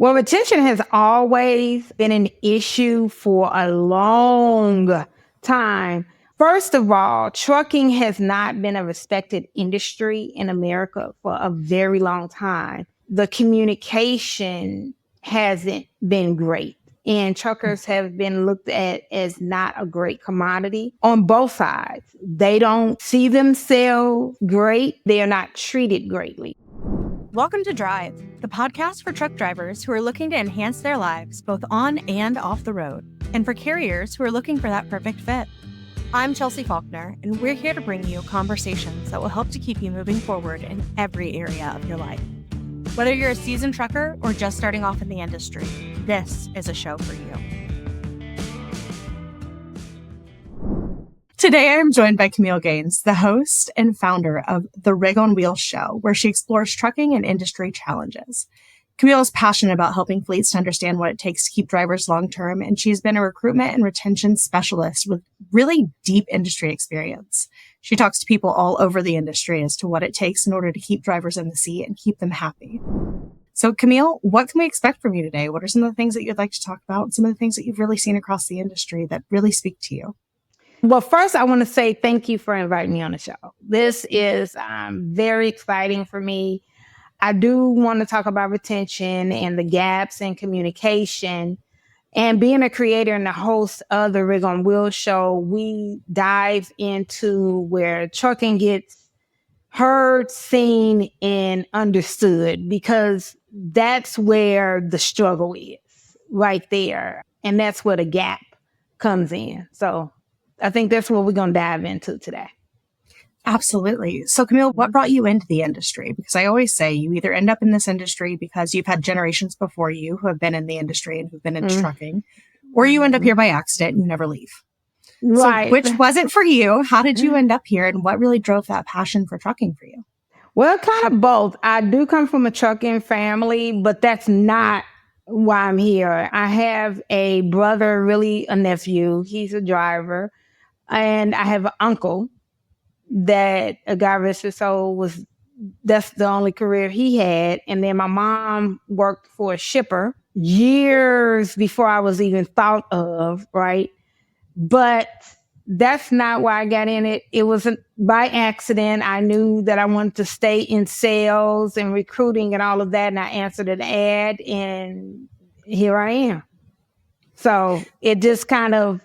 Well, retention has always been an issue for a long time. First of all, trucking has not been a respected industry in America for a very long time. The communication hasn't been great. And truckers have been looked at as not a great commodity on both sides. They don't see themselves great. They are not treated greatly. Welcome to Drive, the podcast for truck drivers who are looking to enhance their lives both on and off the road, and for carriers who are looking for that perfect fit. I'm Chelsea Faulkner, and we're here to bring you conversations that will help to keep you moving forward in every area of your life. Whether you're a seasoned trucker or just starting off in the industry, this is a show for you. Today, I am joined by Kameel Gaines, the host and founder of the Rig on Wheels show, where she explores trucking and industry challenges. Kameel is passionate about helping fleets to understand what it takes to keep drivers long-term, and she's been a recruitment and retention specialist with really deep industry experience. She talks to people all over the industry as to what it takes in order to keep drivers in the seat and keep them happy. So, Kameel, what can we expect from you today? What are some of the things that you'd like to talk about? Some of the things that you've really seen across the industry that really speak to you? Well, first, I want to say thank you for inviting me on the show. This is very exciting for me. I do want to talk about retention and the gaps in communication. And being a creator and the host of the Rig on Wheels show, we dive into where trucking gets heard, seen, and understood, because that's where the struggle is, right there. And that's where the gap comes in. So I think that's what we're going to dive into today. Absolutely. So, Kameel, what brought you into the industry? Because I always say you either end up in this industry because you've had generations before you who have been in the industry and who've been in trucking, or you end up here by accident and you never leave. Right. So which was it for you? How did you end up here, and what really drove that passion for trucking for you? Well, kind of both. I do come from a trucking family, but that's not why I'm here. I have a brother, really a nephew. He's a driver. And I have an uncle that, a guy rest his soul, that's the only career he had. And then my mom worked for a shipper years before I was even thought of, right? But that's not why I got in it. It wasn't by accident. I knew that I wanted to stay in sales and recruiting and all of that. And I answered an ad, and here I am. So it just kind of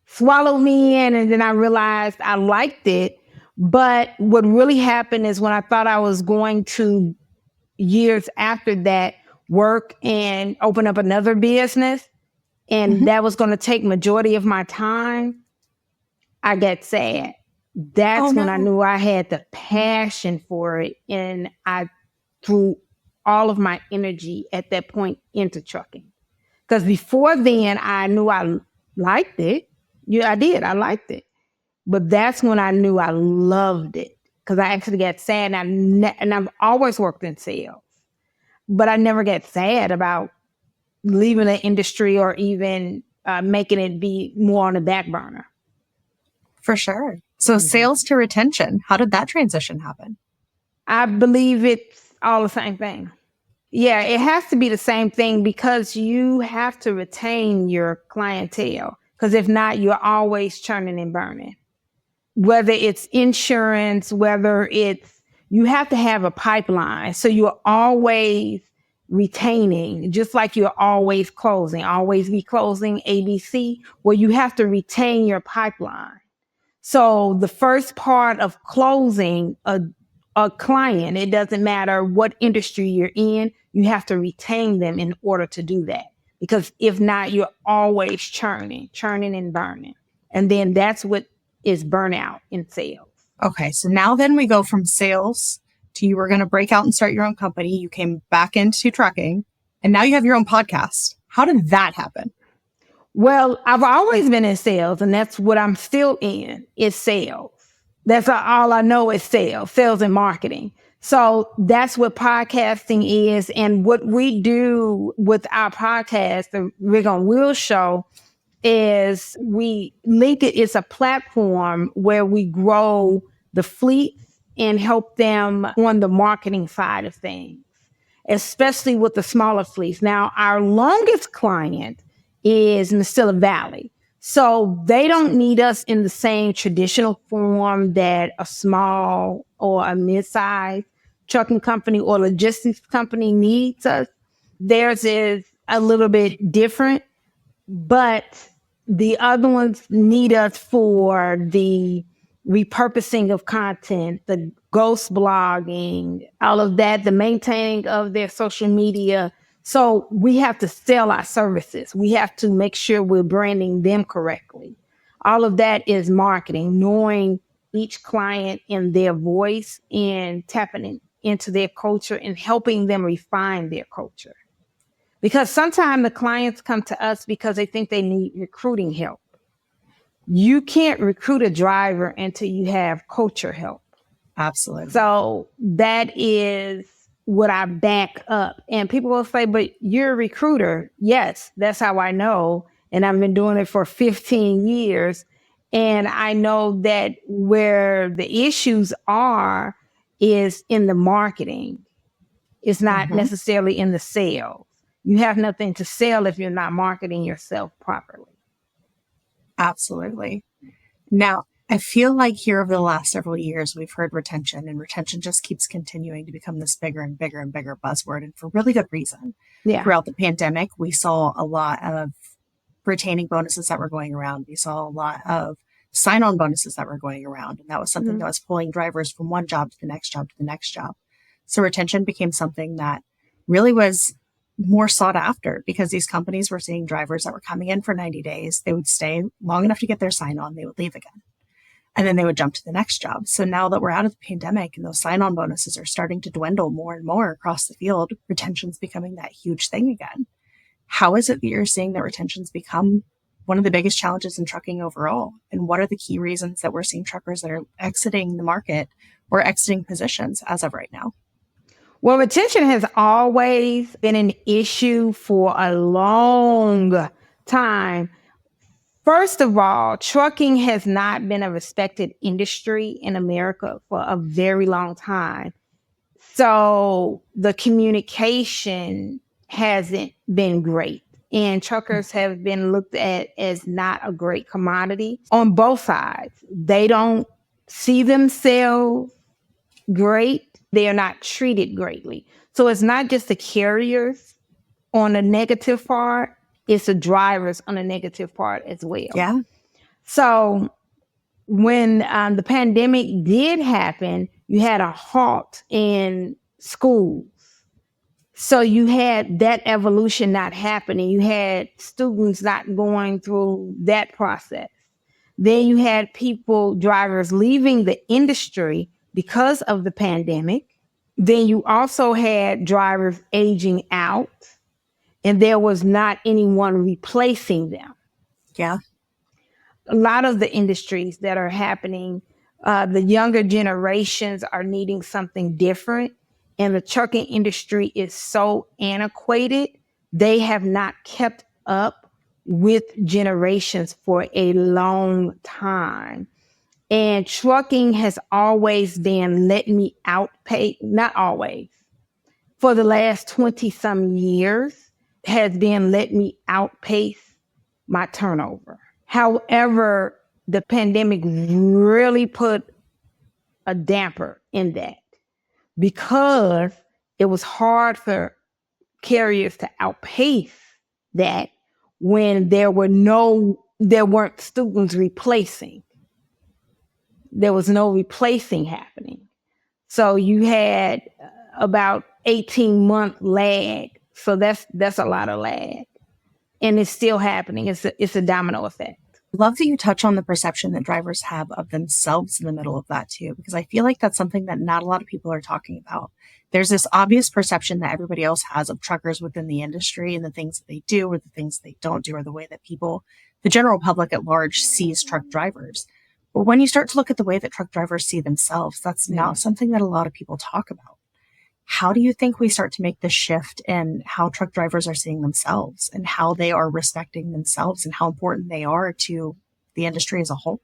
swallowed me in, and then I realized I liked it. But what really happened is when I thought I was going to, years after that, work and open up another business, and that was going to take majority of my time, I got sad. That's when I knew I had the passion for it, and I threw all of my energy at that point into trucking. Because before then, I knew I liked it. Yeah, I did. I liked it. But that's when I knew I loved it, because I actually got sad, and I've always worked in sales, but I never get sad about leaving the industry or even making it be more on the back burner. For sure. So sales to retention, how did that transition happen? I believe it's all the same thing. Yeah, it has to be the same thing, because you have to retain your clientele. Because if not, you're always churning and burning. Whether it's insurance, you have to have a pipeline. So you're always retaining, just like you're always be closing ABC, where you have to retain your pipeline. So the first part of closing a client, it doesn't matter what industry you're in, you have to retain them in order to do that. Because if not, you're always churning and burning. And then that's what is burnout in sales. Okay, so now then we go from sales to you were going to break out and start your own company. You came back into trucking, and now you have your own podcast. How did that happen? Well, I've always been in sales, and that's what I'm still in, is sales. That's all I know is sales and marketing. So that's what podcasting is. And what we do with our podcast, the Rig on Wheels show, is we link it. It's a platform where we grow the fleet and help them on the marketing side of things. especially with the smaller fleets. Now, our longest client is Mesilla Valley. So they don't need us in the same traditional form that a small or a mid-sized trucking company or logistics company needs us. Theirs is a little bit different, but the other ones need us for the repurposing of content, the ghost blogging, all of that, the maintaining of their social media. So we have to sell our services. We have to make sure we're branding them correctly. All of that is marketing, knowing each client and their voice and tapping into their culture and helping them refine their culture. Because sometimes the clients come to us because they think they need recruiting help. You can't recruit a driver until you have culture help. Absolutely. So that is what I back up. And people will say, but you're a recruiter. Yes, that's how I know. And I've been doing it for 15 years. And I know that where the issues are is in the marketing. It's not necessarily in the sales. You have nothing to sell if you're not marketing yourself properly. Absolutely. Now, I feel like here over the last several years, we've heard retention, and retention just keeps continuing to become this bigger and bigger and bigger buzzword, and for really good reason. Yeah. Throughout the pandemic, we saw a lot of retaining bonuses that were going around. We saw a lot of sign-on bonuses that were going around, and that was something that was pulling drivers from one job to the next job to the next job. So retention became something that really was more sought after because these companies were seeing drivers that were coming in for 90 days. They would stay long enough to get their sign-on, they would leave again. And then they would jump to the next job. So now that we're out of the pandemic and those sign-on bonuses are starting to dwindle more and more across the field, retention's becoming that huge thing again. How is it that you're seeing that retention's become one of the biggest challenges in trucking overall? And what are the key reasons that we're seeing truckers that are exiting the market or exiting positions as of right now? Well, retention has always been an issue for a long time. First of all, trucking has not been a respected industry in America for a very long time. So the communication hasn't been great. And truckers have been looked at as not a great commodity on both sides. They don't see themselves great. They are not treated greatly. So it's not just the carriers on the negative part, it's the drivers on the negative part as well. Yeah. So when the pandemic did happen, you had a halt in schools. So you had that evolution not happening. You had students not going through that process. Then you had drivers leaving the industry because of the pandemic. Then you also had drivers aging out, and there was not anyone replacing them. Yeah. A lot of the industries that are happening, the younger generations are needing something different, and the trucking industry is so antiquated, they have not kept up with generations for a long time. And trucking has always been let me outpace, not always, for the last 20 some years has been let me outpace my turnover. However, the pandemic really put a damper in that because it was hard for carriers to outpace that when there weren't students replacing. There was no replacing happening. So you had about 18-month lag. So that's a lot of lag. And it's still happening. It's a domino effect. Love that you touch on the perception that drivers have of themselves in the middle of that too, because I feel like that's something that not a lot of people are talking about. There's this obvious perception that everybody else has of truckers within the industry and the things that they do or the things they don't do or the way that people, the general public at large, sees truck drivers. But when you start to look at the way that truck drivers see themselves, that's not something that a lot of people talk about. How do you think we start to make this shift in how truck drivers are seeing themselves and how they are respecting themselves and how important they are to the industry as a whole?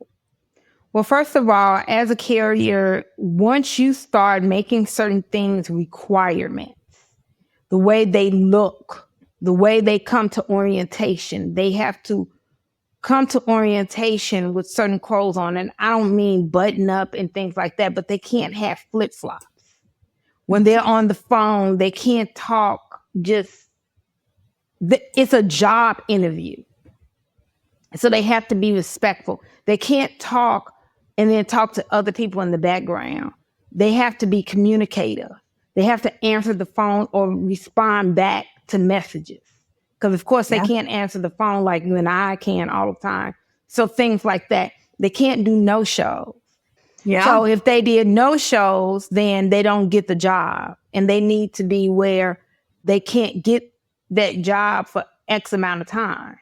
Well, first of all, as a carrier, once you start making certain things requirements, the way they look, the way they come to orientation. They have to come to orientation with certain clothes on. And I don't mean button up and things like that, but they can't have flip flops. When they're on the phone, they can't talk it's a job interview. So they have to be respectful. They can't talk and then talk to other people in the background. They have to be communicative. They have to answer the phone or respond back to messages. Because, of course, they can't answer the phone like you and I can all the time. So things like that. They can't do no-shows. Yeah. So if they did no-shows, then they don't get the job. And they need to be where they can't get that job for X amount of time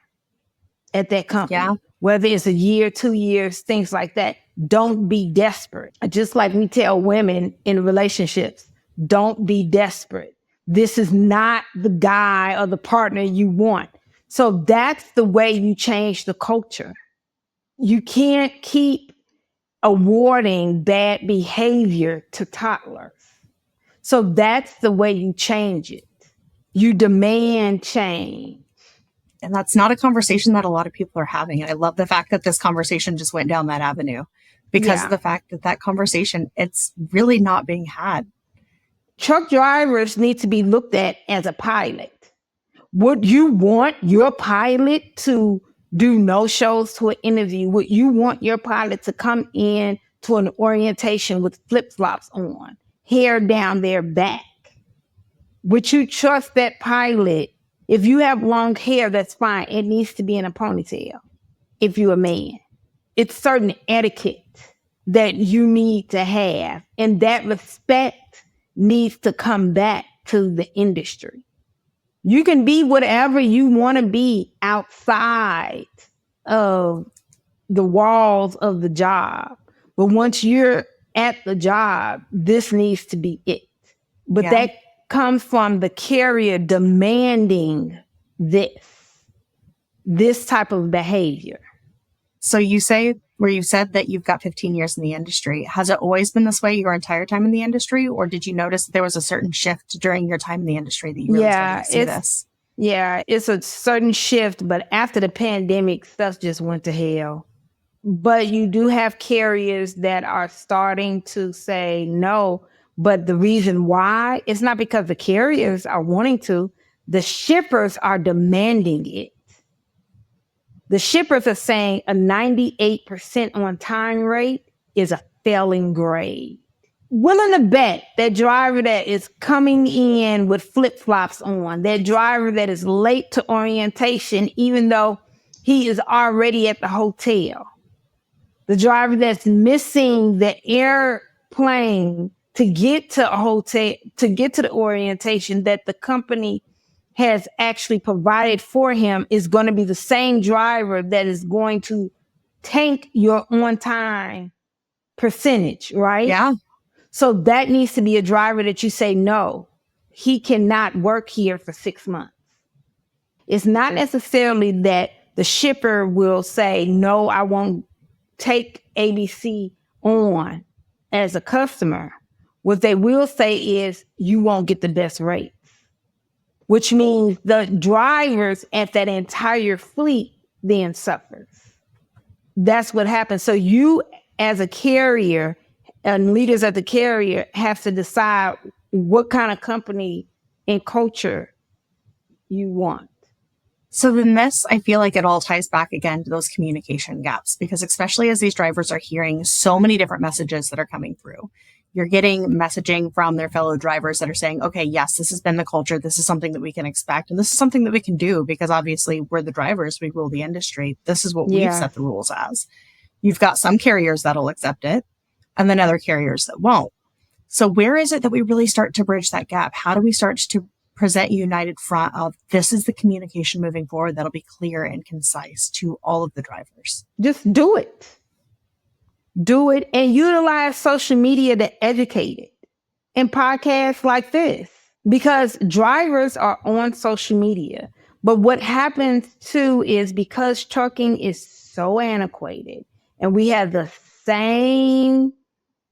at that company. Yeah. Whether it's a year, 2 years, things like that. Don't be desperate. Just like we tell women in relationships, don't be desperate. This is not the guy or the partner you want. So that's the way you change the culture. You can't keep awarding bad behavior to toddlers. So that's the way you change it. You demand change. And that's not a conversation that a lot of people are having. And I love the fact that this conversation just went down that avenue because of the fact that conversation, it's really not being had. Truck drivers need to be looked at as a pilot. Would you want your pilot to do no-shows to an interview? Would you want your pilot to come in to an orientation with flip-flops on, hair down their back? Would you trust that pilot? If you have long hair, that's fine. It needs to be in a ponytail if you're a man. It's certain etiquette that you need to have, and that respect needs to come back to the industry. You can be whatever you want to be outside of the walls of the job. But once you're at the job, this needs to be it. But that comes from the carrier demanding this type of behavior. So you said that you've got 15 years in the industry. Has it always been this way your entire time in the industry? Or did you notice that there was a certain shift during your time in the industry that you really started to see this? Yeah, it's a certain shift. But after the pandemic, stuff just went to hell. But you do have carriers that are starting to say no. But the reason why, it's not because the carriers are wanting to. The shippers are demanding it. The shippers are saying a 98% on time rate is a failing grade. Willing to bet that driver that is coming in with flip-flops on, that driver that is late to orientation, even though he is already at the hotel, the driver that's missing the airplane to get to a hotel, to get to the orientation that the company has actually provided for him is going to be the same driver that is going to tank your on-time percentage, right? Yeah. So that needs to be a driver that you say, no, he cannot work here for 6 months. It's not necessarily that the shipper will say, no, I won't take ABC on as a customer. What they will say is you won't get the best rate, which means the drivers at that entire fleet then suffers. That's what happens. So you as a carrier and leaders at the carrier have to decide what kind of company and culture you want. So then this, I feel like it all ties back again to those communication gaps, because especially as these drivers are hearing so many different messages that are coming through, you're getting messaging from their fellow drivers that are saying, okay, yes, this has been the culture. This is something that we can expect. And this is something that we can do because obviously we're the drivers. We rule the industry. This is what we've set the rules as. You've got some carriers that'll accept it and then other carriers that won't. So where is it that we really start to bridge that gap? How do we start to present a united front of this is the communication moving forward that'll be clear and concise to all of the drivers? Just do it. Do it and utilize social media to educate it and podcasts like this, because drivers are on social media. But what happens too is because trucking is so antiquated and we have the same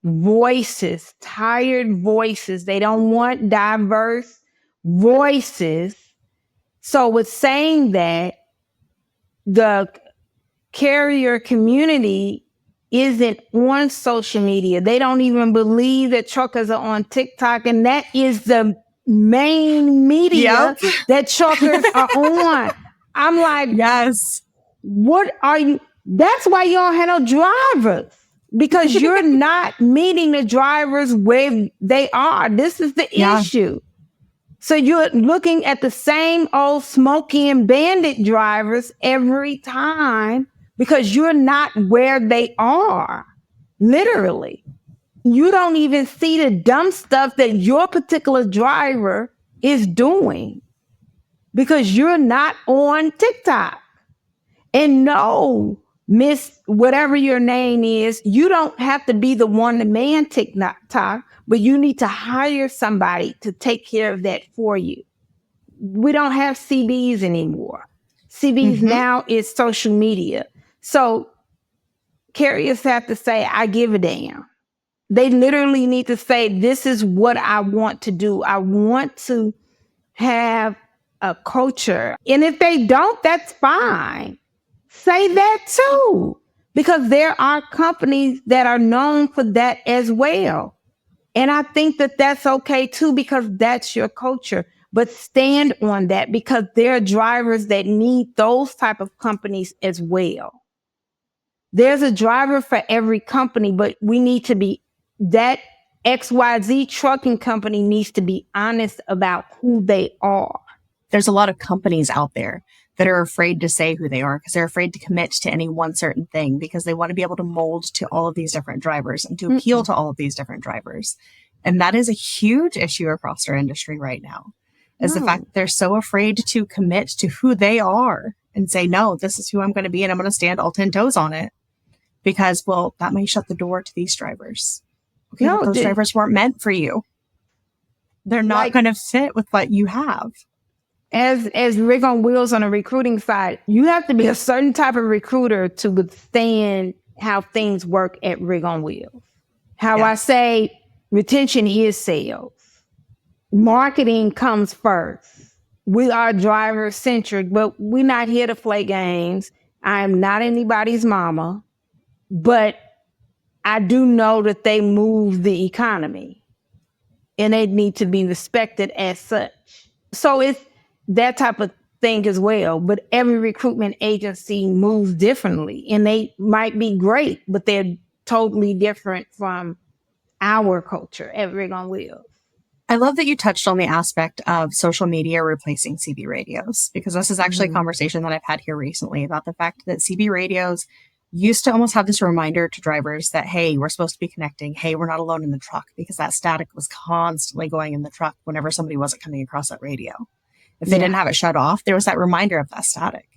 voices, tired voices. They don't want diverse voices. So with saying that, the carrier community isn't on social media. They don't even believe that truckers are on TikTok, and that is the main media that truckers are on. I'm like, yes, what are you? That's why you don't have no drivers, because you're not meeting the drivers where they are. This is the issue. So you're looking at the same old Smokey and Bandit drivers every time because you're not where they are. Literally. You don't even see the dumb stuff that your particular driver is doing because you're not on TikTok. And no, Miss whatever your name is, you don't have to be the one to man TikTok, but you need to hire somebody to take care of that for you. We don't have CBs anymore. CBs now is social media. So carriers have to say, I give a damn. They literally need to say, this is what I want to do. I want to have a culture. And if they don't, that's fine. Say that too, because there are companies that are known for that as well. And I think that that's okay too, because that's your culture. But stand on that, because there are drivers that need those type of companies as well. There's a driver for every company, but we need to be, that XYZ trucking company needs to be honest about who they are. There's a lot of companies out there that are afraid to say who they are because they're afraid to commit to any one certain thing because they want to be able to mold to all of these different drivers and to appeal to all of these different drivers. And that is a huge issue across our industry right now, is the fact that they're so afraid to commit to who they are and say, no, this is who I'm going to be and I'm going to stand all 10 toes on it because, well, that may shut the door to these drivers. Okay, no, those drivers weren't meant for you. They're not going to fit with what you have. As Rig on Wheels on a recruiting side, you have to be a certain type of recruiter to withstand how things work at Rig on Wheels. How I say retention is sales. Marketing comes first. We are driver centric, but we're not here to play games. I am not anybody's mama, but I do know that they move the economy and they need to be respected as such. So it's that type of thing as well. But every recruitment agency moves differently, and they might be great, but they're totally different from our culture at Rig on Wheels. I love that you touched on the aspect of social media replacing CB radios, because this is actually a conversation that I've had here recently about the fact that CB radios used to almost have this reminder to drivers that, hey, we're supposed to be connecting. Hey, we're not alone in the truck, because that static was constantly going in the truck whenever somebody wasn't coming across that radio. If they didn't have it shut off, there was that reminder of that static.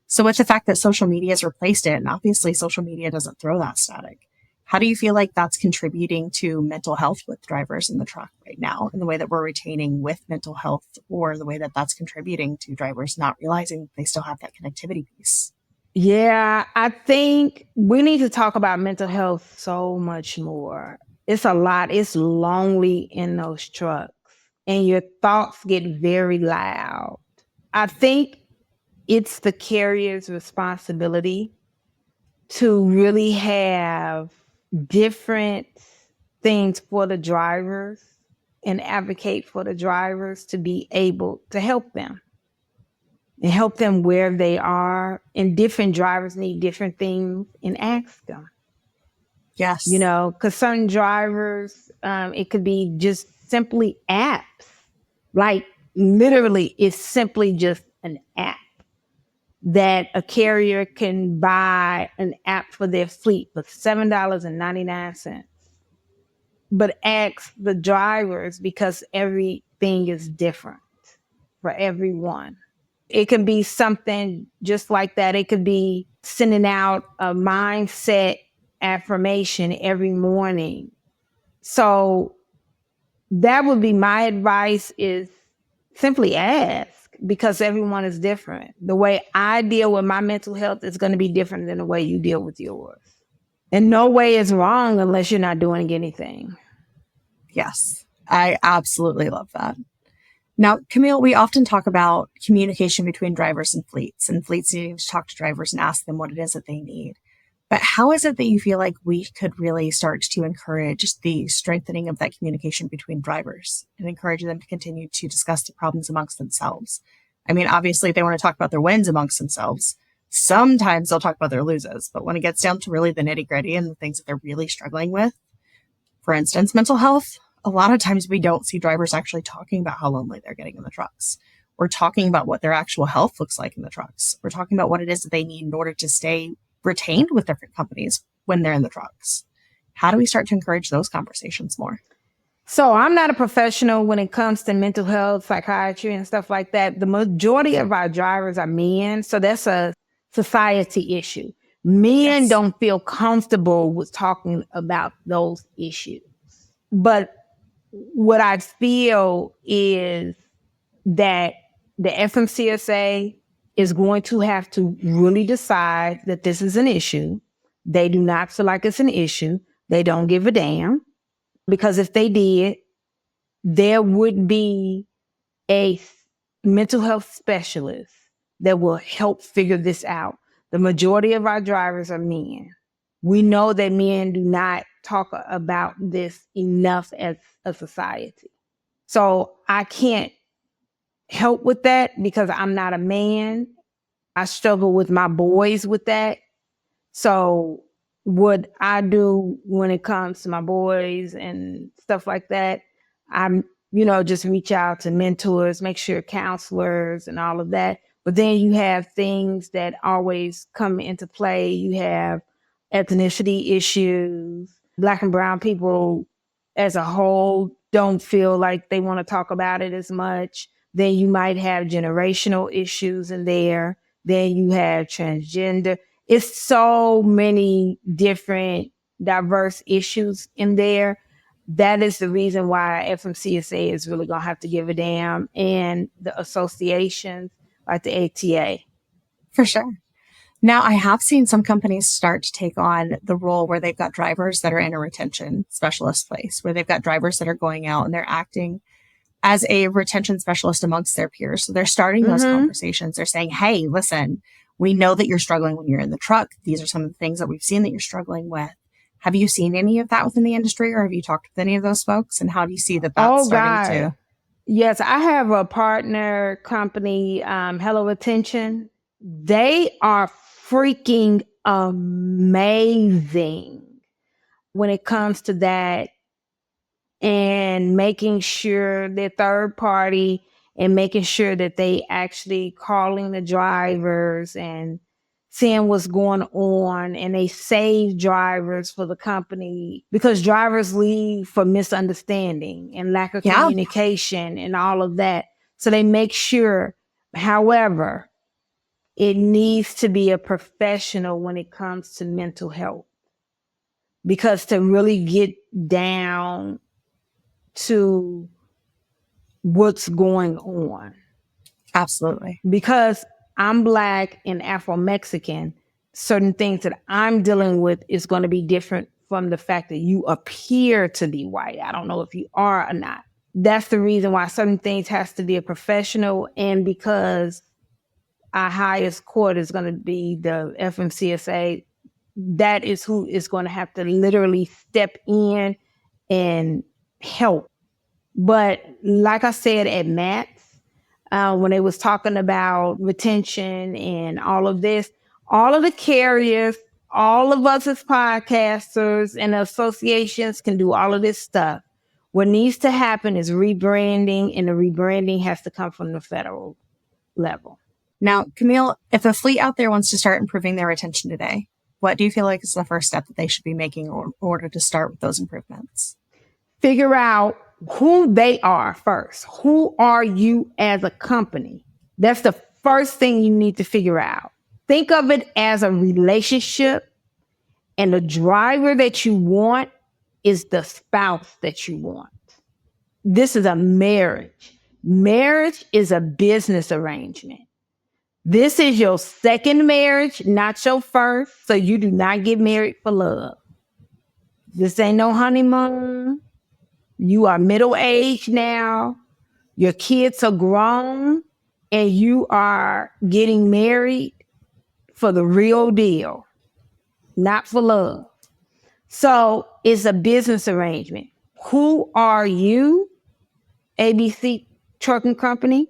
So with the fact that social media has replaced it, and obviously social media doesn't throw that static, how do you feel like that's contributing to mental health with drivers in the truck right now, and the way that we're retaining with mental health, or the way that that's contributing to drivers not realizing they still have that connectivity piece? Yeah, I think we need to talk about mental health so much more. It's a lot. It's lonely in those trucks, and your thoughts get very loud. I think it's the carrier's responsibility to really have different things for the drivers and advocate for the drivers to be able to help them and help them where they are. And different drivers need different things, and ask them. Yes. You know, because certain drivers, it could be just simply apps. Like literally, it's simply just an app that a carrier can buy an app for their fleet for $7.99. But ask the drivers, because everything is different for everyone. It can be something just like that. It could be sending out a mindset affirmation every morning. So that would be my advice, is simply ask, because everyone is different. The way I deal with my mental health is going to be different than the way you deal with yours. And no way is wrong unless you're not doing anything. Yes, I absolutely love that. Now, Kameel, we often talk about communication between drivers and fleets needing to talk to drivers and ask them what it is that they need. But how is it that you feel like we could really start to encourage the strengthening of that communication between drivers and encourage them to continue to discuss the problems amongst themselves? I mean, obviously, they want to talk about their wins amongst themselves. Sometimes they'll talk about their losses, but when it gets down to really the nitty gritty and the things that they're really struggling with, for instance, mental health, a lot of times we don't see drivers actually talking about how lonely they're getting in the trucks. We're talking about what their actual health looks like in the trucks. We're talking about what it is that they need in order to stay retained with different companies when they're in the trucks. How do we start to encourage those conversations more? So I'm not a professional when it comes to mental health, psychiatry, and stuff like that. The majority of our drivers are men. So that's a society issue. Men don't feel comfortable with talking about those issues. But what I feel is that the FMCSA is going to have to really decide that this is an issue. They do not feel like it's an issue. They don't give a damn. Because if they did, there would be a mental health specialist that will help figure this out. The majority of our drivers are men. We know that men do not talk about this enough as a society. So I can't help with that because I'm not a man. I struggle with my boys with that. So what I do when it comes to my boys and stuff like that, I'm, just reach out to mentors, make sure counselors and all of that. But then you have things that always come into play. You have ethnicity issues. Black and brown people as a whole don't feel like they want to talk about it as much. Then you might have generational issues in there. Then you have transgender. It's so many different diverse issues in there. That is the reason why FMCSA is really going to have to give a damn, and the associations like the ATA. For sure. Now, I have seen some companies start to take on the role where they've got drivers that are in a retention specialist place, where they've got drivers that are going out and they're acting as a retention specialist amongst their peers. So they're starting those conversations. They're saying, hey, listen, we know that you're struggling when you're in the truck. These are some of the things that we've seen that you're struggling with. Have you seen any of that within the industry, or have you talked with any of those folks? And how do you see that that's starting to? Yes, I have a partner company, Hello Retention. They are freaking amazing when it comes to that, and making sure they're third party and making sure that they actually calling the drivers and seeing what's going on, and they save drivers for the company because drivers leave for misunderstanding and lack of communication and all of that. So they make sure, however, it needs to be a professional when it comes to mental health, because to really get down to what's going on. Absolutely. Because I'm Black and Afro-Mexican, certain things that I'm dealing with is going to be different from the fact that you appear to be white. I don't know if you are or not. That's the reason why certain things has to be a professional, and because our highest court is going to be the FMCSA, that is who is going to have to literally step in and help. But like I said at Matt's, when they was talking about retention and all of this, all of the carriers, all of us as podcasters and associations can do all of this stuff. What needs to happen is rebranding, and the rebranding has to come from the federal level. Now, Kameel, if a fleet out there wants to start improving their retention today, what do you feel like is the first step that they should be making in order to start with those improvements? Figure out who they are first. Who are you as a company? That's the first thing you need to figure out. Think of it as a relationship, and the driver that you want is the spouse that you want. This is a marriage. Marriage is a business arrangement. This is your second marriage, not your first. So you do not get married for love. This ain't no honeymoon. You are middle-aged now. your kids are grown, and you are getting married for the real deal, not for love. So it's a business arrangement. Who are you, ABC Trucking Company?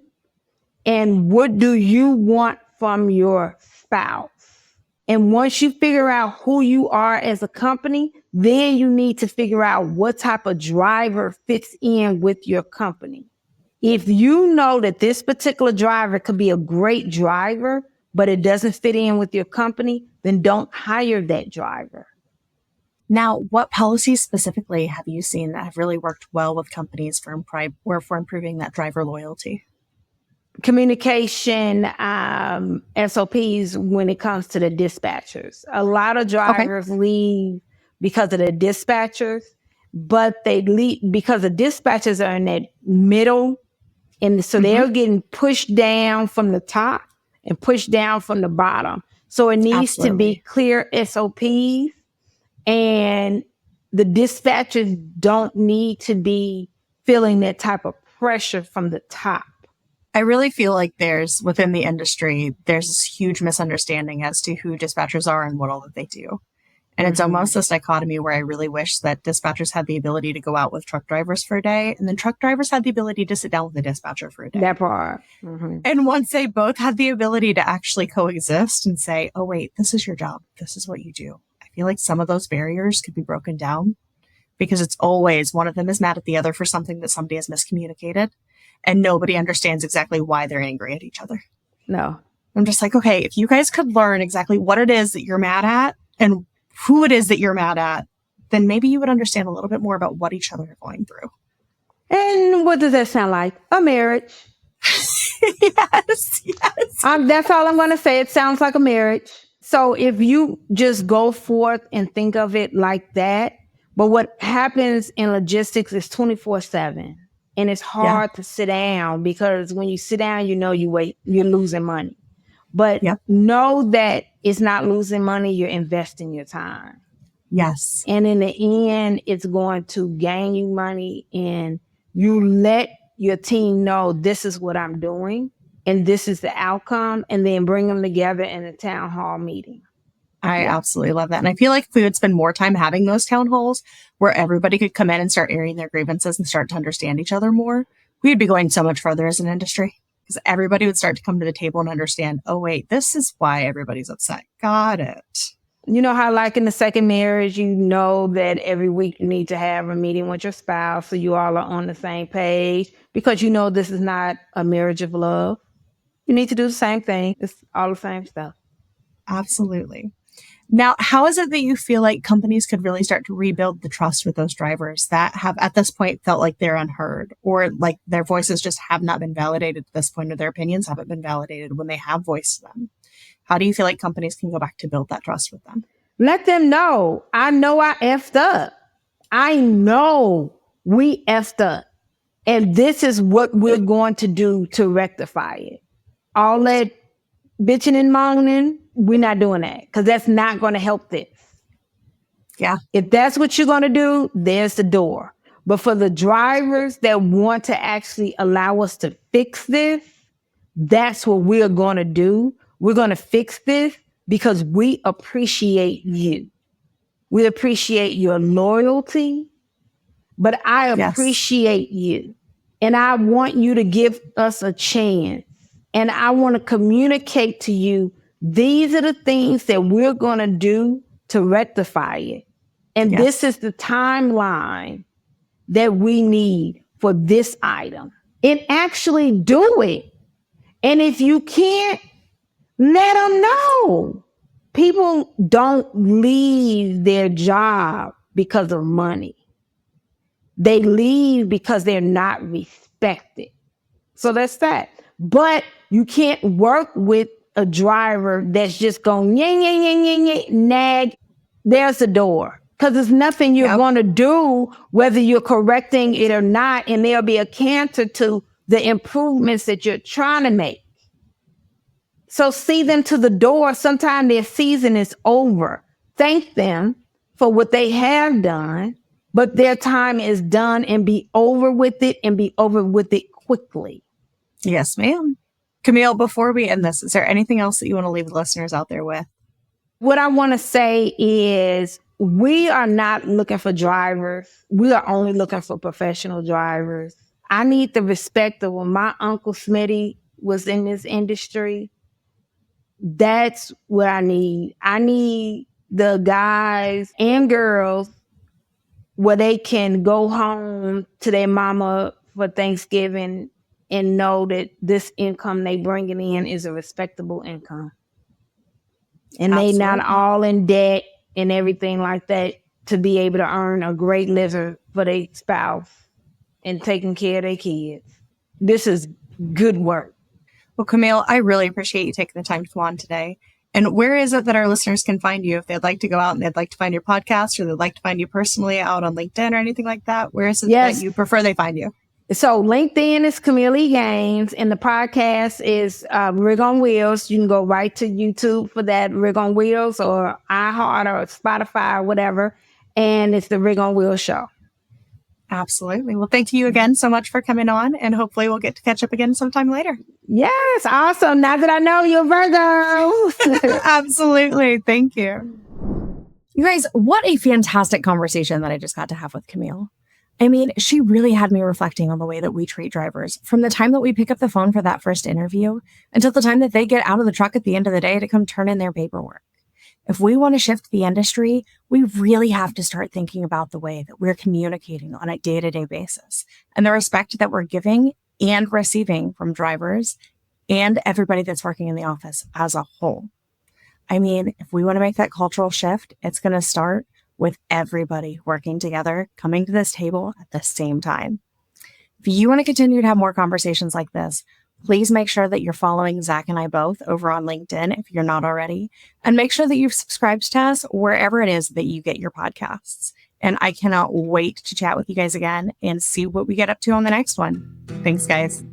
And what do you want from your spouse? And once you figure out who you are as a company, then you need to figure out what type of driver fits in with your company. If you know that this particular driver could be a great driver, but it doesn't fit in with your company, then don't hire that driver. Now, what policies specifically have you seen that have really worked well with companies for improving that driver loyalty? Communication SOPs when it comes to the dispatchers. A lot of drivers leave because of the dispatchers, but they leave because the dispatchers are in that middle. And so they're getting pushed down from the top and pushed down from the bottom. So it needs to be clear SOPs, and the dispatchers don't need to be feeling that type of pressure from the top. I really feel like within the industry, there's this huge misunderstanding as to who dispatchers are and what all that they do. And it's almost this dichotomy where I really wish that dispatchers had the ability to go out with truck drivers for a day, and then truck drivers had the ability to sit down with the dispatcher for a day. That part. And once they both had the ability to actually coexist and say, oh, wait, this is your job. This is what you do. I feel like some of those barriers could be broken down, because it's always one of them is mad at the other for something that somebody has miscommunicated, and nobody understands exactly why they're angry at each other. No. I'm just like, okay, if you guys could learn exactly what it is that you're mad at and who it is that you're mad at, then maybe you would understand a little bit more about what each other are going through. And what does that sound like? A marriage. Yes. That's all I'm going to say. It sounds like a marriage. So if you just go forth and think of it like that, but what happens in logistics is 24/7. And it's hard to sit down, because when you sit down, you know you're losing money. But know that it's not losing money, you're investing your time. Yes. And in the end, it's going to gain you money, and you let your team know this is what I'm doing and this is the outcome, and then bring them together in a town hall meeting. I absolutely love that. And I feel like if we would spend more time having those town halls where everybody could come in and start airing their grievances and start to understand each other more, we'd be going so much further as an industry, because everybody would start to come to the table and understand, oh, wait, this is why everybody's upset. Got it. You know how, like in the second marriage, you know that every week you need to have a meeting with your spouse so you all are on the same page, because you know this is not a marriage of love. You need to do the same thing. It's all the same stuff. Absolutely. Now, how is it that you feel like companies could really start to rebuild the trust with those drivers that have at this point felt like they're unheard, or like their voices just have not been validated at this point, or their opinions haven't been validated when they have voiced them? How do you feel like companies can go back to build that trust with them? Let them know. I know I effed up. I know we effed up. And this is what we're going to do to rectify it. All that bitching and moaning, we're not doing that, because that's not going to help this. Yeah. If that's what you're going to do, there's the door. But for the drivers that want to actually allow us to fix this, that's what we're going to do. We're going to fix this because we appreciate you. We appreciate your loyalty, but I appreciate you. And I want you to give us a chance. And I want to communicate to you, these are the things that we're going to do to rectify it. And this is the timeline that we need for this item. And actually do it. And if you can't, let them know. People don't leave their job because of money. They leave because they're not respected. So that's that. But you can't work with a driver that's just going, nag. There's the door. Because there's nothing you're going to do, whether you're correcting it or not, and there'll be a counter to the improvements that you're trying to make. So see them to the door. Sometimes their season is over. Thank them for what they have done, but their time is done, and be over with it, and be over with it quickly. Yes, ma'am. Kameel, before we end this, is there anything else that you want to leave the listeners out there with? What I want to say is we are not looking for drivers. We are only looking for professional drivers. I need the respect of when my Uncle Smitty was in this industry. That's what I need. I need the guys and girls where they can go home to their mama for Thanksgiving and know that this income they bringing in is a respectable income. And Absolutely. they not all in debt and everything like that to be able to earn a great living for their spouse and taking care of their kids. This is good work. Well, Kameel, I really appreciate you taking the time to come on today. And where is it that our listeners can find you if they'd like to go out and they'd like to find your podcast or they'd like to find you personally out on LinkedIn or anything like that? Where is it that you prefer they find you? So LinkedIn is Kameel Gaines and the podcast is Rig on Wheels. You can go right to YouTube for that, Rig on Wheels or iHeart or Spotify or whatever. And it's the Rig on Wheels show. Absolutely. Well, thank you again so much for coming on, and hopefully we'll get to catch up again sometime later. Yes, awesome. Now that I know you're Virgo. Absolutely. Thank you. You guys, what a fantastic conversation that I just got to have with Kameel. I mean, she really had me reflecting on the way that we treat drivers from the time that we pick up the phone for that first interview until the time that they get out of the truck at the end of the day to come turn in their paperwork. If we want to shift the industry, we really have to start thinking about the way that we're communicating on a day-to-day basis and the respect that we're giving and receiving from drivers and everybody that's working in the office as a whole. I mean, if we want to make that cultural shift, it's going to start with everybody working together, coming to this table at the same time. If you want to continue to have more conversations like this, please make sure that you're following Zach and I both over on LinkedIn if you're not already, and make sure that you've subscribed to us wherever it is that you get your podcasts. And I cannot wait to chat with you guys again and see what we get up to on the next one. Thanks, guys.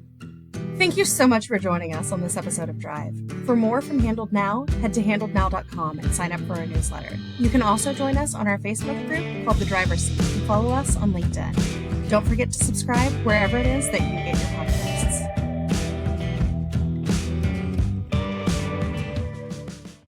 Thank you so much for joining us on this episode of Drive. For more from Handled Now, head to handlednow.com and sign up for our newsletter. You can also join us on our Facebook group called The Driver's Seat and follow us on LinkedIn. Don't forget to subscribe wherever it is that you get your podcast.